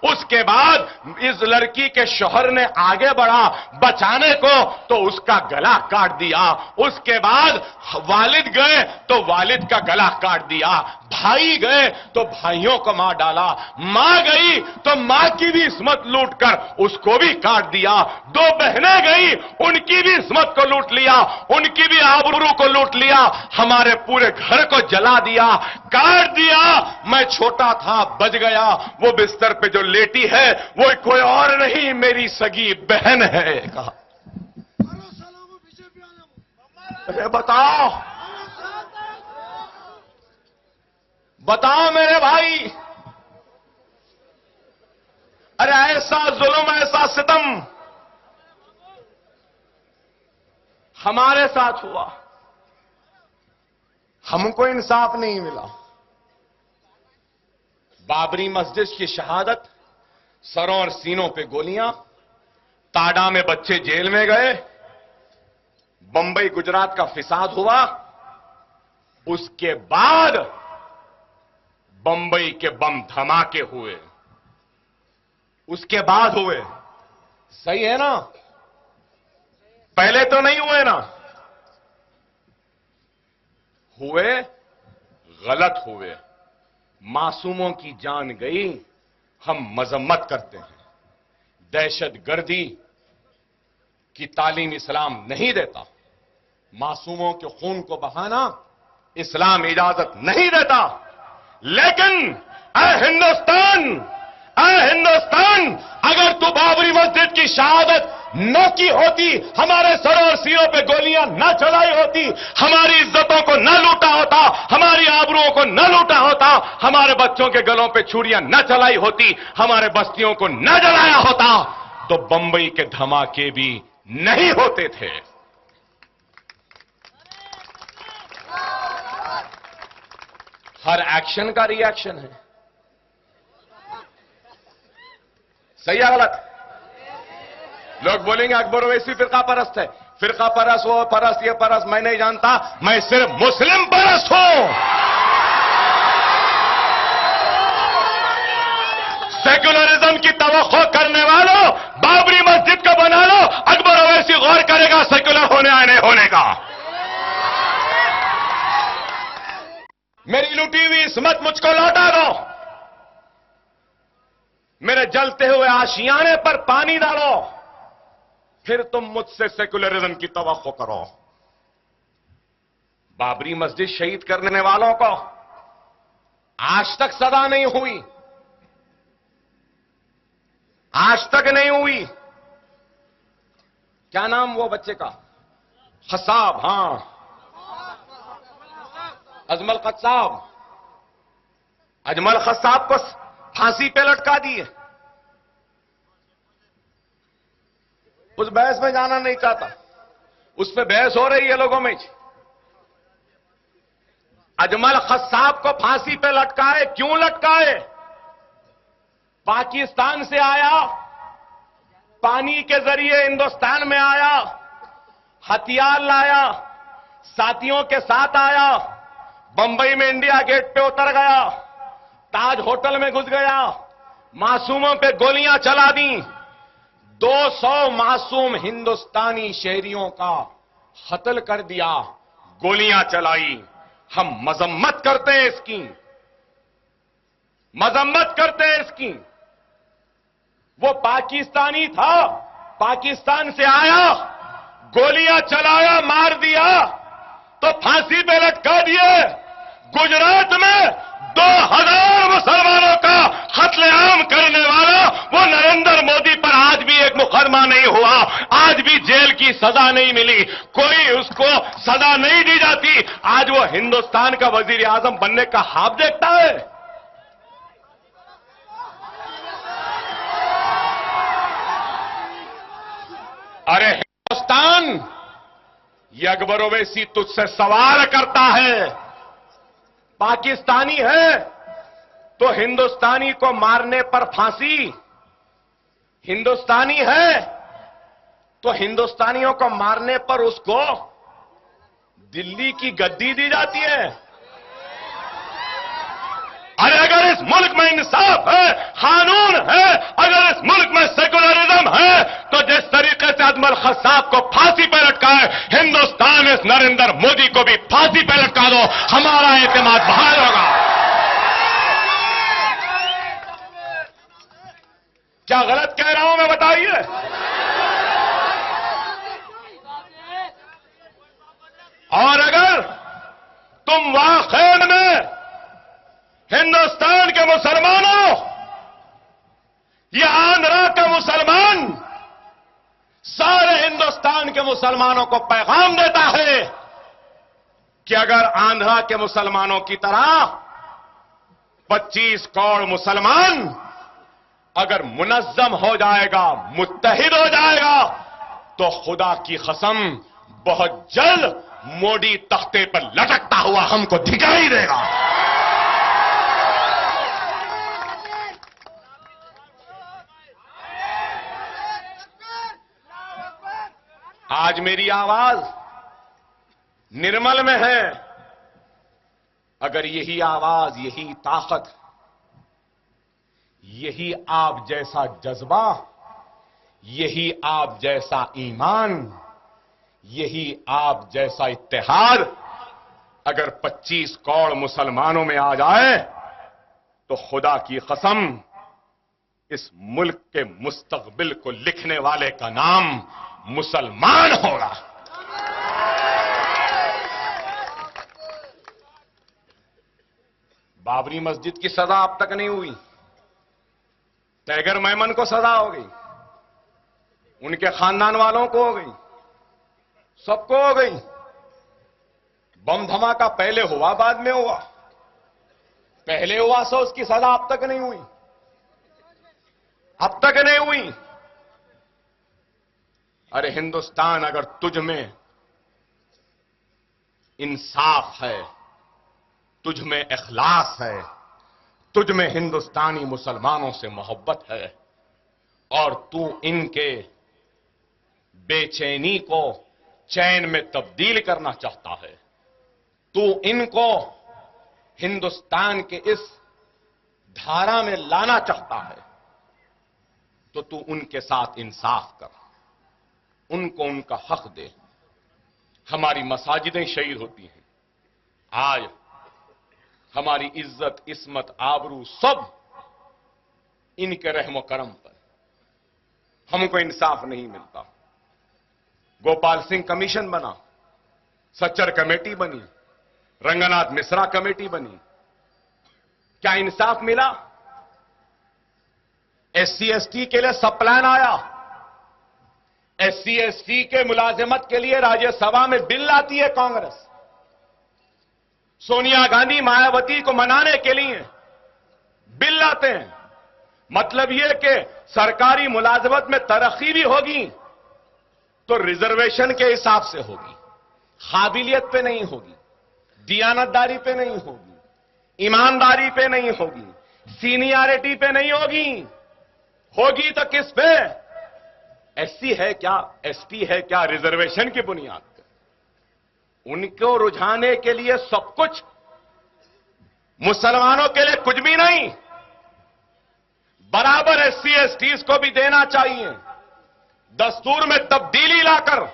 उसके बाद इस लड़की के शौहर ने आगे बढ़ा बचाने को, तो उसका गला काट दिया। उसके बाद वालिद गए तो वालिद का गला काट दिया। भाई गए तो भाइयों को मार डाला। मां गई तो मां की भी इस्मत लूट कर उसको भी काट दिया। दो बहनें गई, उनकी भी इस्मत को लूट लिया, उनकी भी आबरू को लूट लिया। हमारे पूरे घर को जला दिया, काट दिया। मैं छोटा था, बच गया। वो बिस्तर पे जो लेटी है वो कोई और नहीं, मेरी सगी बहन है। कहा अरे बताओ बताओ मेरे भाई, अरे ऐसा जुल्म, ऐसा सितम हमारे साथ हुआ, हमको इंसाफ नहीं मिला। बाबरी मस्जिद की शहादत, सरों और सीनों पे गोलियां, ताडा में बच्चे जेल में गए, बंबई गुजरात का फिसाद हुआ। उसके बाद बंबई के बम धमाके हुए, उसके बाद हुए। सही है ना? पहले तो नहीं हुए ना? हुए, गलत हुए, मासूमों की जान गई। हम मजम्मत करते हैं। दहशतगर्दी की तालीम इस्लाम नहीं देता। मासूमों के खून को बहाना इस्लाम इजाजत नहीं देता। लेकिन हिंदुस्तान, अगर तू बाबरी मस्जिद की शहादत न की होती, हमारे सरों और सीनों पे गोलियां न चलाई होती, हमारी इज्जतों को न लूटा होता, हमारी आबरूओं को न लूटा होता, हमारे बच्चों के गलों पे छुरियां न चलाई होती, हमारे बस्तियों को न जलाया होता, तो बंबई के धमाके भी नहीं होते थे। हर एक्शन का रिएक्शन है। सही है गलत? लोग बोलेंगे अकबर ओवैसी फिरका परस्त है। फिरका परस्त, वो परस्त, ये परस्त, मैं नहीं जानता। मैं सिर्फ मुस्लिम परस्त हूं। सेक्युलरिज्म की तवक्को करने वालों, बाबरी मस्जिद को बना लो, अकबर ओवैसी गौर करेगा सेक्युलर होने या नहीं होने का। मेरी लूटी हुई इस्मत मुझको लौटा दो। मेरे जलते हुए आशियाने पर पानी डालो, फिर तुम मुझसे सेक्युलरिज्म की तवक्को करो। बाबरी मस्जिद शहीद करने वालों को आज तक सजा नहीं हुई, आज तक नहीं हुई। क्या नाम वो बच्चे का? खसाब, हां, अजमल खसाब। अजमल खसाब को फांसी पे लटका दिए। उस बहस में जाना नहीं चाहता, उस पर बहस हो रही है लोगों में। अजमल खसाब को फांसी पे लटकाए, क्यों लटकाए? पाकिस्तान से आया, पानी के जरिए हिंदुस्तान में आया, हथियार लाया, साथियों के साथ आया, बंबई में इंडिया गेट पे उतर गया, ताज होटल में घुस गया, मासूमों पे गोलियां चला दी। 200 मासूम हिंदुस्तानी शहरियों का कत्ल कर दिया, गोलियां चलाई। हम मजम्मत करते हैं इसकी, मजम्मत करते हैं इसकी। वो पाकिस्तानी था, पाकिस्तान से आया, गोलियां चलाया, मार दिया, तो फांसी पे लटका दिए। गुजरात में 2000 मुसलमानों का कत्लेआम करने वाला वो नरेंद्र मोदी पर आज भी एक मुकदमा नहीं हुआ, आज भी जेल की सजा नहीं मिली, कोई उसको सजा नहीं दी जाती। आज वो हिंदुस्तान का वजीर आजम बनने का ख्वाब देखता है। अरे हिंदुस्तान, ये अकबर ओवैसी तुझसे सवाल करता है। पाकिस्तानी है तो हिंदुस्तानी को मारने पर फांसी, हिंदुस्तानी है तो हिंदुस्तानियों को मारने पर उसको दिल्ली की गद्दी दी जाती है। अरे अगर इस मुल्क में इंसाफ है, कानून है, अगर इस मुल्क में सेकुलरिज्म है, तो जिस तरीके से अजमल खस्साब को फांसी पर लटकाए, हिंदुस्तान इस नरेंद्र मोदी को भी फांसी पर लटका दो, हमारा एतमाद बहाल होगा। क्या गलत कह रहा हूं मैं, बताइए। और अगर तुम वाकई में हिंदुस्तान के मुसलमानों या आंध्रा के मुसलमान सारे हिंदुस्तान के मुसलमानों को पैगाम देता है कि अगर आंध्रा के मुसलमानों की तरह 25 करोड़ मुसलमान अगर मुनज्जम हो जाएगा, मुत्तहिद हो जाएगा, तो खुदा की कसम बहुत जल्द मोदी तख्ते पर लटकता हुआ हमको दिखाई देगा। आज मेरी आवाज निर्मल में है। अगर यही आवाज, यही ताकत, यही आप जैसा जज्बा, यही आप जैसा ईमान, यही आप जैसा इत्तेहाद अगर 25 करोड़ मुसलमानों में आ जाए, तो खुदा की कसम इस मुल्क के मुस्तकबिल को लिखने वाले का नाम मुसलमान होगा। बाबरी मस्जिद की सजा अब तक नहीं हुई, टैगर मेमन को सजा हो गई, उनके खानदान वालों को हो गई, सबको हो गई। बम धमाका पहले हुआ, बाद में हुआ, पहले हुआ सो उसकी सजा अब तक नहीं हुई, अब तक नहीं हुई। अरे हिंदुस्तान, अगर तुझ में इंसाफ है, तुझ में इखलास है, तुझ में हिंदुस्तानी मुसलमानों से मोहब्बत है, और तू इनके बेचैनी को चैन में तब्दील करना चाहता है, तू इनको हिंदुस्तान के इस धारा में लाना चाहता है, तो तू उनके साथ इंसाफ कर, उनको उनका हक दे। हमारी मसाजिदें शहीद होती हैं, आज हमारी इज्जत, इस्मत, आबरू सब इनके रहमो करम पर। हमको इंसाफ नहीं मिलता। गोपाल सिंह कमीशन बना, सच्चर कमेटी बनी, रंगनाथ मिश्रा कमेटी बनी, क्या इंसाफ मिला? एससी एसटी के लिए सब प्लान आया, एससी एसटी के मुलाजिमत के लिए राज्यसभा में बिल लाती है कांग्रेस, सोनिया गांधी मायावती को मनाने के लिए बिल लाते हैं। मतलब यह कि सरकारी मुलाजिमत में तरक्की भी होगी तो रिजर्वेशन के हिसाब से होगी, काबिलियत पे नहीं होगी, दियानतदारी पे नहीं होगी, ईमानदारी पे नहीं होगी, सीनियरिटी पे नहीं होगी। होगी तो किस पे? एससी है क्या, एसटी है क्या, रिजर्वेशन की बुनियाद पर। उनको रुझाने के लिए सब कुछ, मुसलमानों के लिए कुछ भी नहीं। बराबर एससी एसटीज को भी देना चाहिए। दस्तूर में तब्दीली लाकर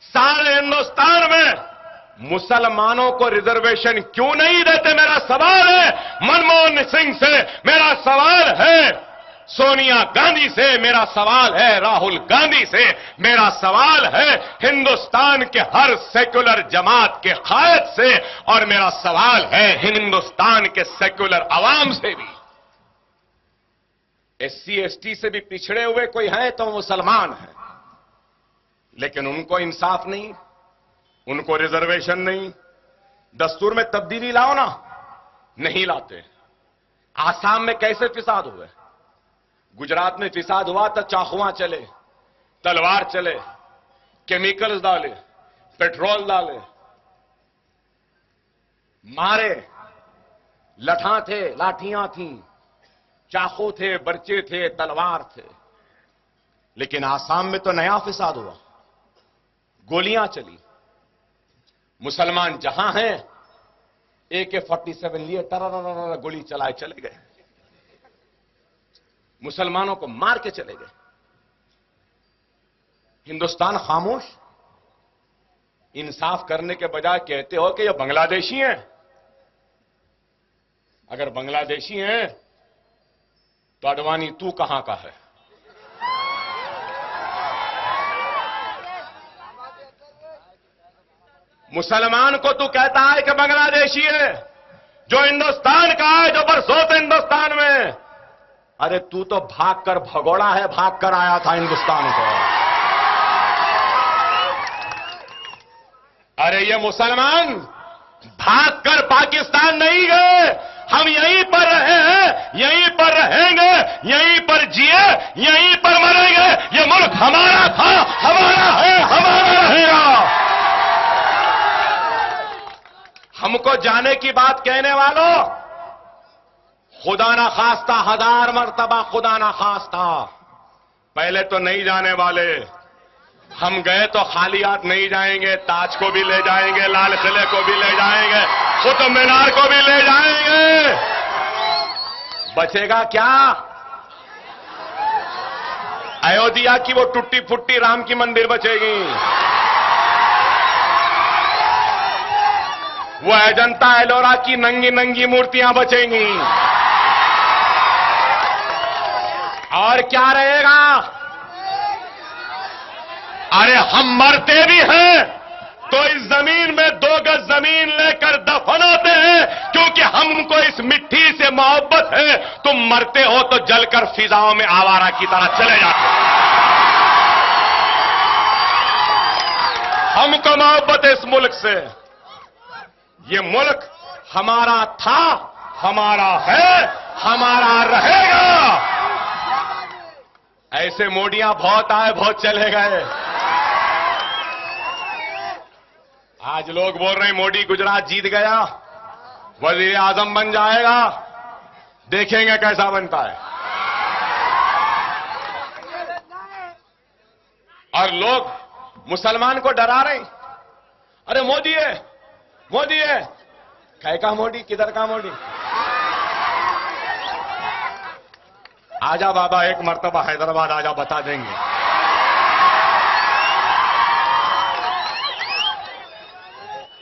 सारे हिंदुस्तान में मुसलमानों को रिजर्वेशन क्यों नहीं देते, मेरा सवाल है। मनमोहन सिंह से मेरा सवाल है, सोनिया गांधी से मेरा सवाल है, राहुल गांधी से मेरा सवाल है, हिंदुस्तान के हर सेक्युलर जमात के कायद से, और मेरा सवाल है हिंदुस्तान के सेक्युलर अवाम से भी। एससी एसटी से भी पिछड़े हुए कोई हैं तो मुसलमान हैं, लेकिन उनको इंसाफ नहीं, उनको रिजर्वेशन नहीं। दस्तूर में तब्दीली लाओ ना, नहीं लाते। आसाम में कैसे फिसाद हुए, गुजरात में फिसाद हुआ तो चाकुआं चले, तलवार चले, केमिकल्स डाले, पेट्रोल डाले, मारे, लठा थे, लाठियां थीं, चाकू थे, बर्चे थे, तलवार थे। लेकिन आसाम में तो नया फिसाद हुआ, गोलियां चली। मुसलमान जहां हैं AK-47 लिए टर गोली चलाए चले गए, मुसलमानों को मार के चले गए। हिंदुस्तान खामोश। इंसाफ करने के बजाय कहते हो कि ये बांग्लादेशी हैं। अगर बांग्लादेशी हैं तो अडवाणी तू कहां का है? मुसलमान को तू कहता है कि बांग्लादेशी है, जो हिंदुस्तान का है, जो बरसों से हिंदुस्तान में। अरे तू तो भागकर भगोड़ा है, भागकर आया था हिंदुस्तान को। अरे ये मुसलमान भागकर पाकिस्तान नहीं गए, हम यहीं पर रहे हैं, यहीं पर रहेंगे, यहीं पर जिए, यहीं पर मरेंगे। ये मुल्क हमारा था, हमारा है, हमारा रहेगा। हमको जाने की बात कहने वालों, खुदा ना खास्ता, 1000 मर्तबा खुदा ना खास्ता। पहले तो नहीं जाने वाले, हम गए तो खाली हाथ नहीं जाएंगे, ताज को भी ले जाएंगे, लाल किले को भी ले जाएंगे, कुतुब मीनार को भी ले जाएंगे। बचेगा क्या? अयोध्या की वो टूटी फुट्टी राम की मंदिर बचेगी, वो अजंता एलोरा की नंगी नंगी मूर्तियां बचेंगी, और क्या रहेगा? अरे हम मरते भी हैं तो इस जमीन में 2 गज जमीन लेकर दफन होते हैं, क्योंकि हमको इस मिट्टी से मोहब्बत है। तुम मरते हो तो जलकर फिजाओं में आवारा की तरह चले जाते हो। हमको मोहब्बत है इस मुल्क से। ये मुल्क हमारा था, हमारा है, हमारा रहेगा। ऐसे मोडियां बहुत आए, बहुत चले गए। आज लोग बोल रहे हैं मोदी गुजरात जीत गया, वजीर आजम बन जाएगा। देखेंगे कैसा बनता है। और लोग मुसलमान को डरा रहे हैं। अरे मोदी है, मोदी है। कै का मोदी, किधर का मोदी? आजा बाबा, एक मर्तबा हैदराबाद आजा, बता देंगे।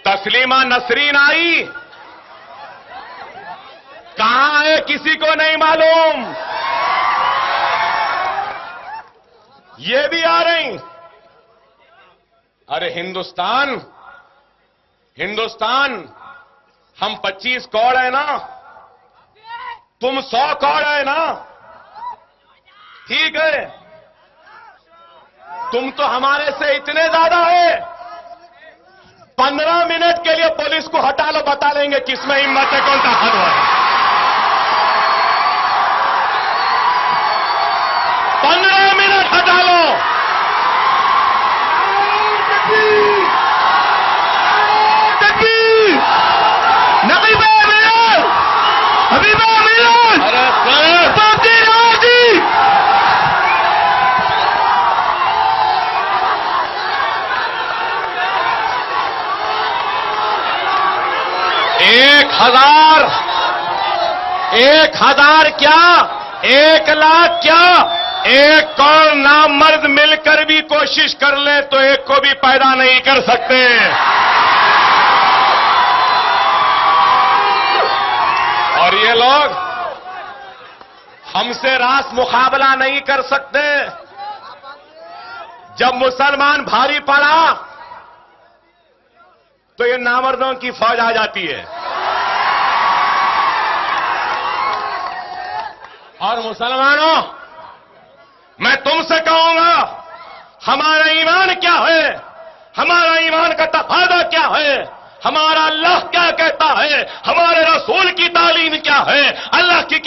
तस्लीमा नसरीन आई, कहां है किसी को नहीं मालूम। ये भी आ रही। अरे हिंदुस्तान, हिंदुस्तान, हम 25 करोड़ है ना, तुम 100 करोड़ है ना, ठीक है। तुम तो हमारे से इतने ज्यादा है। 15 मिनट के लिए पुलिस को हटा लो, बता लेंगे किसमें हिम्मत है, कौन ताकत है। 15 मिनट हटा लो। एक हजार क्या, 1 लाख क्या, 1 करोड़ नामर्द मिलकर भी कोशिश कर ले तो एक को भी पैदा नहीं कर सकते। और ये लोग हमसे रास मुकाबला नहीं कर सकते। जब मुसलमान भारी पड़ा तो ये नामर्दों की फौज आ जाती है। और मुसलमानों, मैं तुमसे कहूंगा, हमारा ईमान क्या है, हमारा ईमान का तकादा क्या है, हमारा अल्लाह क्या कहता है, हमारे रसूल की तालीम क्या है। अल्लाह की